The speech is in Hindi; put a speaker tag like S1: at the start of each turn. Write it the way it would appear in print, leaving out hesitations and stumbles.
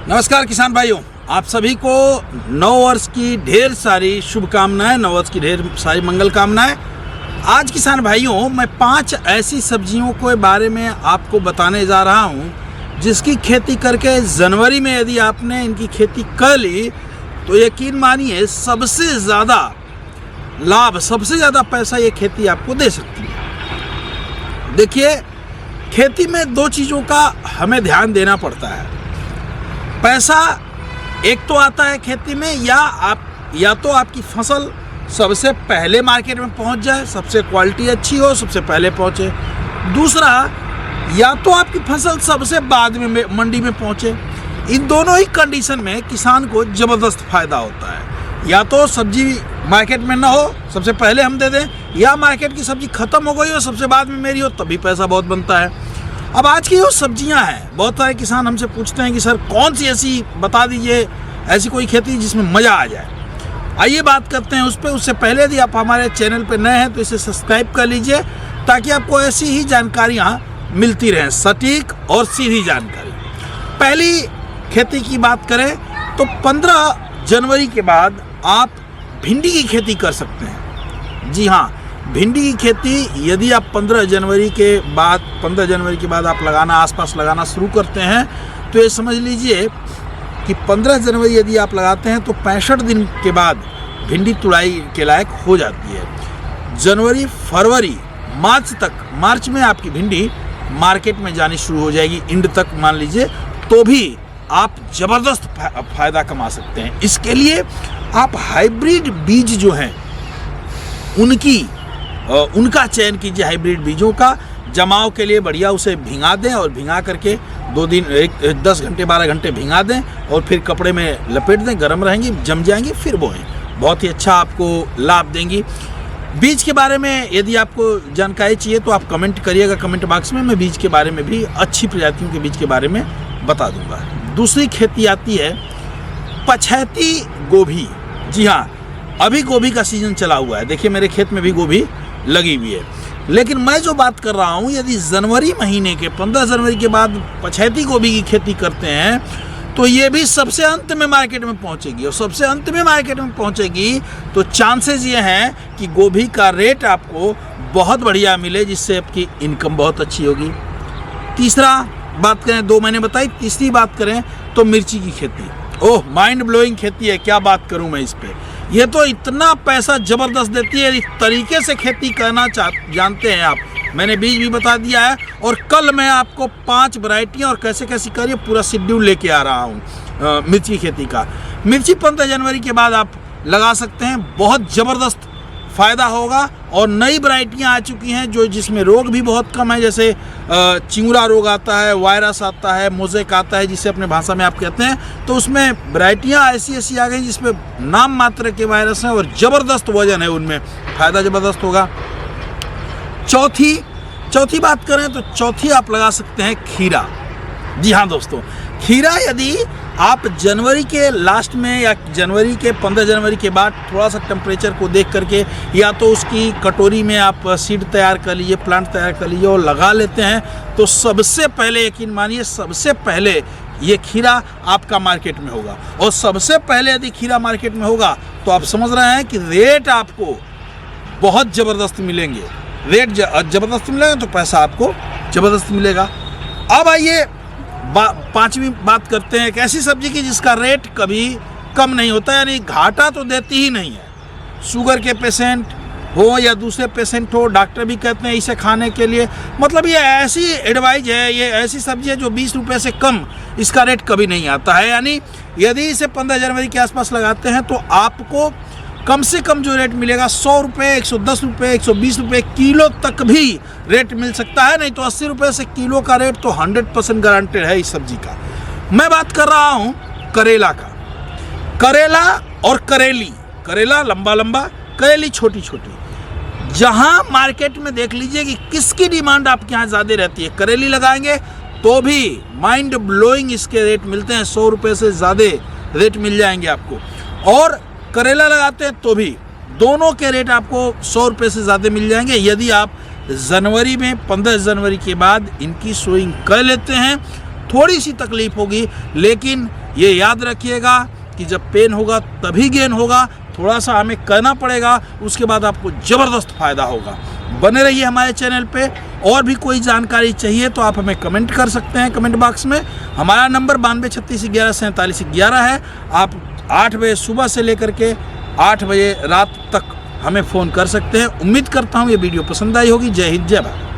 S1: नमस्कार किसान भाइयों, आप सभी को नव वर्ष की ढेर सारी शुभकामनाएं, नव वर्ष की ढेर सारी मंगल कामनाएं। आज किसान भाइयों, मैं 5 ऐसी सब्जियों के बारे में आपको बताने जा रहा हूं जिसकी खेती करके जनवरी में यदि आपने इनकी खेती कर ली तो यकीन मानिए सबसे ज़्यादा लाभ, सबसे ज़्यादा पैसा ये खेती आपको दे सकती है। देखिए, खेती में 2 चीज़ों का हमें ध्यान देना पड़ता है। पैसा एक तो आता है खेती में, या तो आपकी फसल सबसे पहले मार्केट में पहुंच जाए, सबसे क्वालिटी अच्छी हो, सबसे पहले पहुंचे। दूसरा, या तो आपकी फसल सबसे बाद में मंडी में पहुंचे। इन दोनों ही कंडीशन में किसान को ज़बरदस्त फ़ायदा होता है। या तो सब्जी मार्केट में ना हो, सबसे पहले हम दे दें, या मार्केट की सब्जी ख़त्म हो गई हो, सबसे बाद में मेरी हो, तभी पैसा बहुत बनता है। अब आज की जो सब्जियां हैं, बहुत सारे किसान हमसे पूछते हैं कि सर कौन सी ऐसी बता दीजिए, ऐसी कोई खेती जिसमें मज़ा आ जाए। आइए बात करते हैं उस पर। उससे पहले यदि आप हमारे चैनल पर नए हैं तो इसे सब्सक्राइब कर लीजिए ताकि आपको ऐसी ही जानकारियां मिलती रहें, सटीक और सीधी जानकारी। पहली खेती की बात करें तो 15 जनवरी के बाद आप भिंडी की खेती कर सकते हैं। जी हाँ, भिंडी की खेती यदि आप 15 जनवरी के बाद आप आसपास लगाना शुरू करते हैं तो ये समझ लीजिए कि 15 जनवरी यदि आप लगाते हैं तो 65 दिन के बाद भिंडी तुड़ाई के लायक हो जाती है। जनवरी, फरवरी, मार्च में आपकी भिंडी मार्केट में जानी शुरू हो जाएगी, इंड तक मान लीजिए, तो भी आप ज़बरदस्त फ़ायदा कमा सकते हैं। इसके लिए आप हाइब्रिड बीज जो हैं उनका चयन कीजिए। हाइब्रिड बीजों का जमाव के लिए बढ़िया उसे भिंगा दें और भिंगा करके 2 दिन 10 घंटे 12 घंटे भिंगा दें और फिर कपड़े में लपेट दें, गर्म रहेंगी, जम जाएंगी, फिर बोएं। बहुत ही अच्छा आपको लाभ देंगी। बीज के बारे में यदि आपको जानकारी चाहिए तो आप कमेंट करिएगा कमेंट बॉक्स में, मैं बीज के बारे में भी, अच्छी प्रजातियों के बीज के बारे में बता दूंगा। दूसरी खेती आती है पछैती गोभी। जी हाँ, अभी गोभी का सीजन चला हुआ है। देखिए, मेरे खेत में भी गोभी लगी हुई है। लेकिन मैं जो बात कर रहा हूँ, यदि जनवरी महीने के 15 जनवरी के बाद पछैती गोभी की खेती करते हैं तो ये भी सबसे अंत में मार्केट में पहुँचेगी, और सबसे अंत में मार्केट में पहुँचेगी तो चांसेस ये हैं कि गोभी का रेट आपको बहुत बढ़िया मिले, जिससे आपकी इनकम बहुत अच्छी होगी। तीसरा बात करें, 2 मैंने बताई, तीसरी बात करें तो मिर्ची की खेती। ओह, माइंड ब्लोइंग खेती है, क्या बात करूं मैं इस पे। ये तो इतना पैसा ज़बरदस्त देती है। इस तरीके से खेती करना जानते हैं आप, मैंने बीज भी बता दिया है, और कल मैं आपको 5 वैरायटियाँ और कैसे कैसे करिए पूरा शेड्यूल लेके आ रहा हूँ मिर्ची की खेती का। मिर्ची 15 जनवरी के बाद आप लगा सकते हैं, बहुत ज़बरदस्त फ़ायदा होगा। और नई वैरायटियाँ आ चुकी हैं जिसमें रोग भी बहुत कम है, जैसे चिंगुरा रोग आता है, वायरस आता है, मोज़ेक आता है, जिसे अपने भाषा में आप कहते हैं। तो उसमें वैरायटियाँ ऐसी आ गई जिसमें नाम मात्र के वायरस हैं और ज़बरदस्त वजन है, उनमें फ़ायदा ज़बरदस्त होगा। चौथी बात करें तो चौथी आप लगा सकते हैं खीरा। जी हाँ दोस्तों, खीरा यदि आप जनवरी के लास्ट में या जनवरी के 15 जनवरी के बाद थोड़ा सा टेम्परेचर को देख करके, या तो उसकी कटोरी में आप सीड तैयार कर लीजिए, प्लांट तैयार कर लीजिए और लगा लेते हैं, तो सबसे पहले यकीन मानिए सबसे पहले ये खीरा आपका मार्केट में होगा। और सबसे पहले यदि खीरा मार्केट में होगा तो आप समझ रहे हैं कि रेट आपको बहुत ज़बरदस्त मिलेंगे। रेट ज़बरदस्त मिलेगा तो पैसा आपको ज़बरदस्त मिलेगा। अब आइए 5वीं बात करते हैं एक ऐसी सब्जी की जिसका रेट कभी कम नहीं होता, यानी घाटा तो देती ही नहीं है। शुगर के पेशेंट हो या दूसरे पेशेंट हो, डॉक्टर भी कहते हैं इसे खाने के लिए। मतलब ये ऐसी एडवाइज है, ये ऐसी सब्जी है जो 20 रुपये से कम इसका रेट कभी नहीं आता है। यानी यदि इसे 15 जनवरी के आसपास लगाते हैं तो आपको कम से कम जो रेट मिलेगा 100 रुपये, 110 रुपये, 120 रुपये किलो तक भी रेट मिल सकता है। नहीं तो 80 रुपये से किलो का रेट तो 100% गारंटेड है इस सब्जी का। मैं बात कर रहा हूँ करेला का। करेला और करेली, करेला लंबा लंबा, करेली छोटी छोटी। जहाँ मार्केट में देख लीजिए कि किसकी डिमांड आपके यहाँ ज़्यादा रहती है। करेली लगाएंगे तो भी माइंड ब्लोइंग इसके रेट मिलते हैं, 100 रुपये से ज़्यादा रेट मिल जाएंगे आपको। और करेला लगाते हैं तो भी दोनों के रेट आपको 100 रुपये से ज़्यादा मिल जाएंगे यदि आप जनवरी में 15 जनवरी के बाद इनकी सोइंग कर लेते हैं। थोड़ी सी तकलीफ होगी, लेकिन ये याद रखिएगा कि जब पेन होगा तभी गेन होगा। थोड़ा सा हमें करना पड़ेगा, उसके बाद आपको ज़बरदस्त फ़ायदा होगा। बने रहिए हमारे चैनल पे। और भी कोई जानकारी चाहिए तो आप हमें कमेंट कर सकते हैं कमेंट बॉक्स में। हमारा नंबर 9236114711 है। आप 8 बजे सुबह से लेकर के 8 बजे रात तक हमें फ़ोन कर सकते हैं। उम्मीद करता हूँ ये वीडियो पसंद आई होगी। जय हिंद, जय भारत।